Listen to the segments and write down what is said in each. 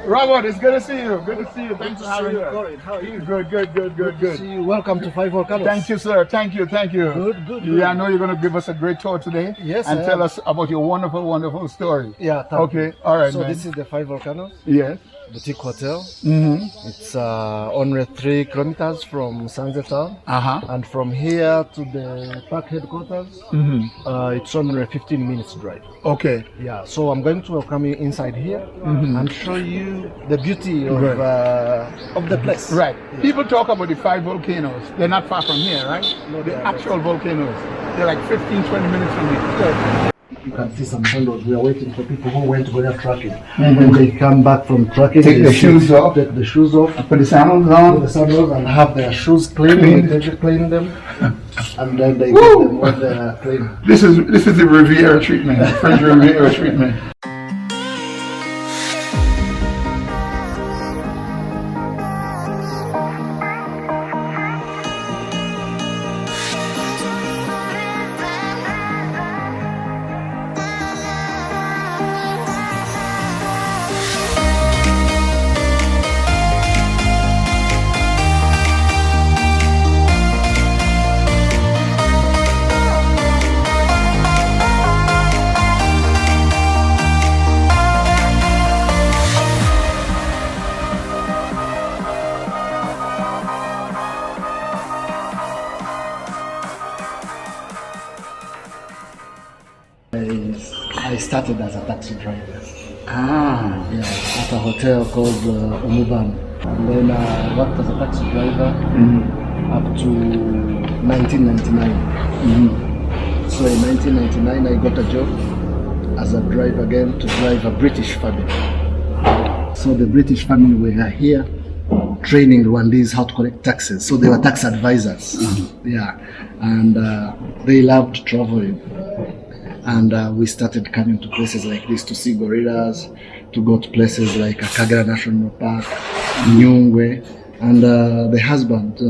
Robert, it's good to see you. Good to see you. Thanks Good for to see having you, us. Corin. How are you? Good. See you. Welcome to Five Volcanoes. Thank you, sir. Thank you. Good. Yeah, I know you're going to give us a great tour today. Yes, and I tell am. us about your wonderful story. Yeah, thank you. Okay, all right, So man. this is the Five Volcanoes Yes. boutique hotel. Mm-hmm. It's only 3 kilometers from Sanze town. Uh-huh. And from here to the park headquarters, it's only a 15 minutes drive. Okay. Yeah, so I'm going to welcome you inside here and show you the beauty of the place. Right. People talk about the 5 volcanoes. They're not far from here, right? No, the they are actual volcanoes. They're like 15, 20 minutes from here. You can see some sandals. We are waiting for people who went to go there trekking. When they come back from trekking, Take the shoes off. Take the shoes off. Put the sandals on. Put the sandals and have their shoes clean. They clean them, and then they Woo! get them when they are clean. This is the Riviera treatment, the French Riviera treatment. I started as a taxi driver. Ah. At a hotel called Umuban. And then I worked as a taxi driver up to 1999. So in 1999 I got a job as a driver again to drive a British family. So the British family were here training Rwandese how to collect taxes. So they were tax advisors. And they loved traveling. And we started coming to places like this to see gorillas, to go to places like Akagera National Park, Nyungwe. And the husband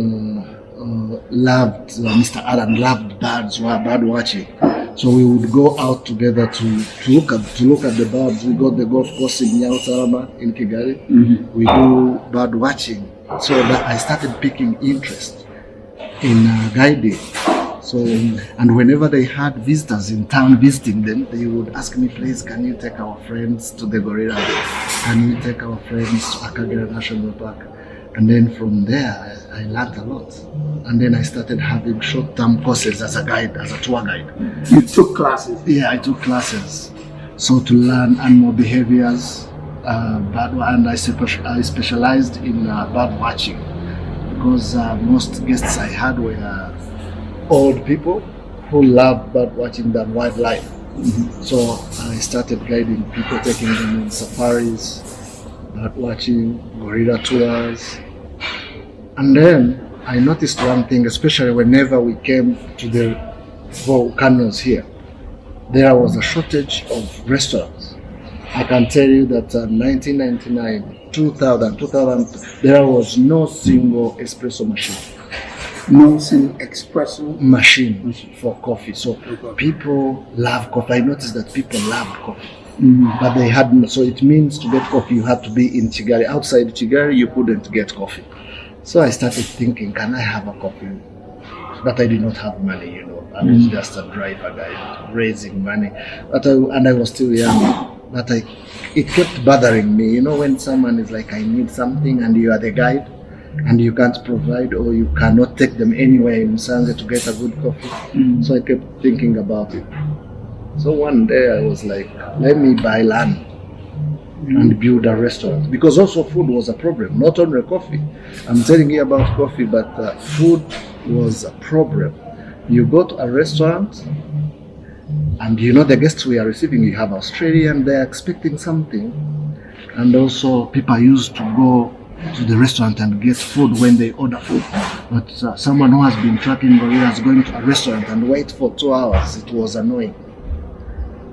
loved, Mr. Alan loved birds, bird watching. So we would go out together to look at the birds. We got the golf course in Nyarutarama in Kigali. We do bird watching. So that I started picking interest in guiding. So, and whenever they had visitors in town visiting them, they would ask me, please, can you take our friends to the gorillas? Can you take our friends to Akagera National Park? And then from there, I learned a lot. And then I started having short-term courses as a guide, as a tour guide. You took classes? Yeah, I took classes. So to learn animal behaviors, and I specialized in bird watching, because most guests I had were old people who love bird watching than wildlife. So I started guiding people, taking them in safaris, bird watching, gorilla tours. And then I noticed one thing, especially whenever we came to the volcanoes here, there was a shortage of restaurants. I can tell you that 1999, 2000, there was no single espresso machine. No single espresso machine for coffee. So people love coffee. I noticed that people loved coffee, but they had so it means to get coffee you had to be in Kigali. Outside Kigali you couldn't get coffee. So I started thinking, can I have a coffee? But I did not have money, I was just a driver guy raising money. But I was still young. But it kept bothering me, when someone is like, I need something, and you are the guide, and you can't provide, or you cannot take them anywhere in Sanze to get a good coffee. So I kept thinking about it. So one day I was like, let me buy land and build a restaurant, because also food was a problem, not only coffee. I'm telling you about coffee, but food was a problem. You go to a restaurant and the guests we are receiving, you have Australian, they're expecting something, and also people used to go to the restaurant and get food when they order food. But someone who has been tracking gorillas going to a restaurant and wait for 2 hours, it was annoying.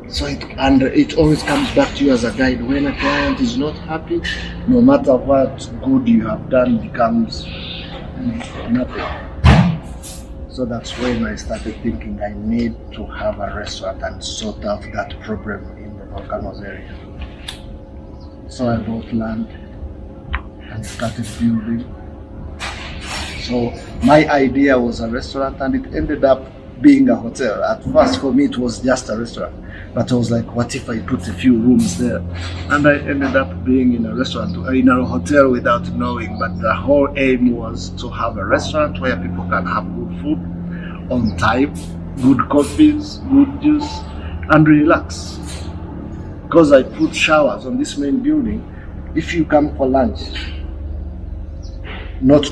So it always comes back to you as a guide. When a client is not happy, no matter what good you have done becomes nothing. So that's when I started thinking I need to have a restaurant and sort out that problem in the Volcanoes area. So I bought land and started building. So my idea was a restaurant, and it ended up being a hotel. At first for me it was just a restaurant, but I was like, what if I put a few rooms there? And I ended up being in a restaurant, in a hotel without knowing. But the whole aim was to have a restaurant where people can have good food on time, good coffees, good juice, and relax. Because I put showers on this main building. If you come for lunch, not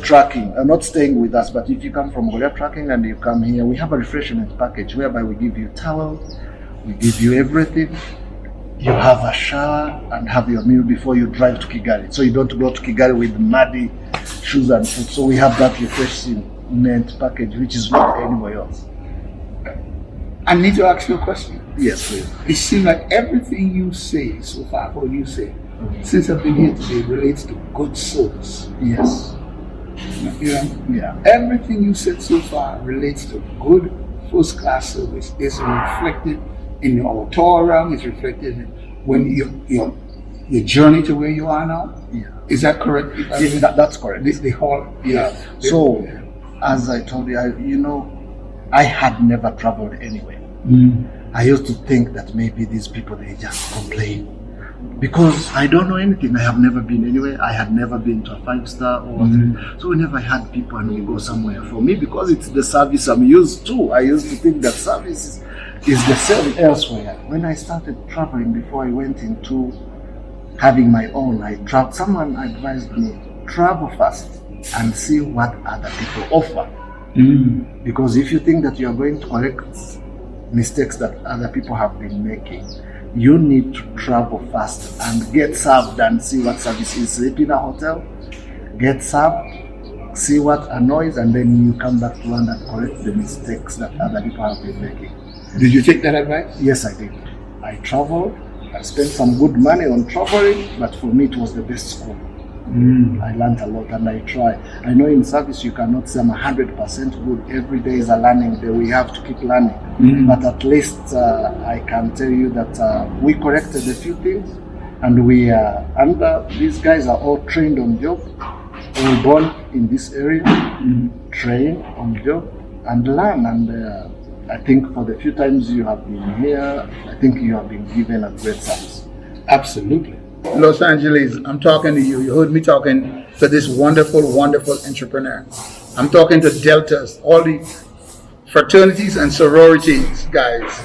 staying with us, but if you come from Goria tracking and you come here, we have a refreshment package whereby we give you towels, we give you everything. You have a shower and have your meal before you drive to Kigali. So you don't go to Kigali with muddy shoes and food. So we have that refreshment package, which is not anywhere else. I need to ask you a question. Yes, please. It seems like everything you say so far, what you say, since I've been here today, relates to good service. Yes. You know? Yeah. Everything you said so far relates to good first-class service. It's reflected in your auditorium. It's reflected in when your journey to where you are now. Yeah. Is that correct? That's correct. The whole. Yeah. So, as I told you, I had never traveled anywhere. I used to think that maybe these people, they just complain. Because I don't know anything. I have never been anywhere. I had never been to a 5-star or so whenever I had people and we go somewhere, for me, because it's the service I'm used to, I used to think that service is the same elsewhere. When I started traveling, before I went into having my own, someone advised me, travel first and see what other people offer. Because if you think that you're going to correct mistakes that other people have been making, you need to travel fast and get served and see what service is. Sleep in a hotel, get served, see what annoys, and then you come back to Rwanda and correct the mistakes that other people have been making. Did you take that advice? Yes, I did. I traveled, I spent some good money on traveling, but for me it was the best school. I learned a lot and I try. I know in service you cannot say I'm 100% good. Every day is a learning day. We have to keep learning. But at least I can tell you that we corrected a few things, and these guys are all trained on job, all born in this area, trained on job and learn. And I think for the few times you have been here, I think you have been given a great service. Absolutely. Los Angeles, I'm talking to you. You heard me talking to this wonderful, wonderful entrepreneur. I'm talking to Deltas, all the fraternities and sororities, guys.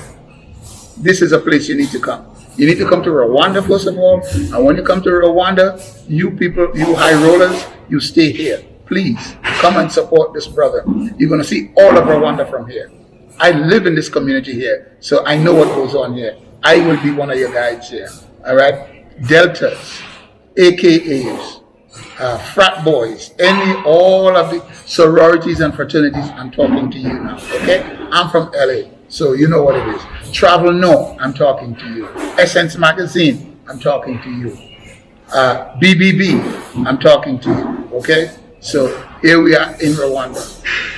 This is a place you need to come. You need to come to Rwanda first of all. And when you come to Rwanda, you people, you high rollers, you stay here. Please come and support this brother. You're going to see all of Rwanda from here. I live in this community here, so I know what goes on here. I will be one of your guides here. All right? Deltas, AKAs, frat boys, all of the sororities and fraternities, I'm talking to you now, okay? I'm from LA, so you know what it is. Travel No, I'm talking to you. Essence Magazine, I'm talking to you. BBB, I'm talking to you, okay? So here we are in Rwanda.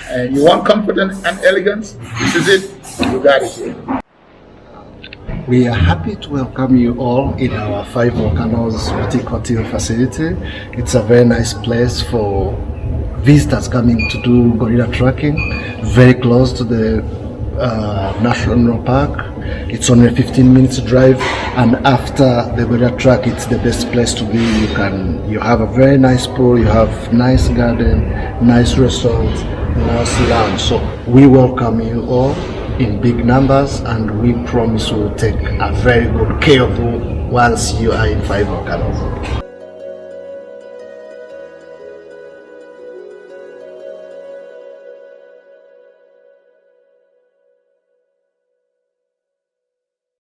And you want comfort and elegance? This is it. You got it here. We are happy to welcome you all in our Five Volcanoes boutique hotel facility. It's a very nice place for visitors coming to do gorilla tracking, very close to the national park. It's only a 15 minutes drive, and after the gorilla track, it's the best place to be. You have a very nice pool, you have nice garden, nice restaurant, nice lounge. So we welcome you all in big numbers, and we promise we'll take a very good care of you once you are in Five Volcanoes.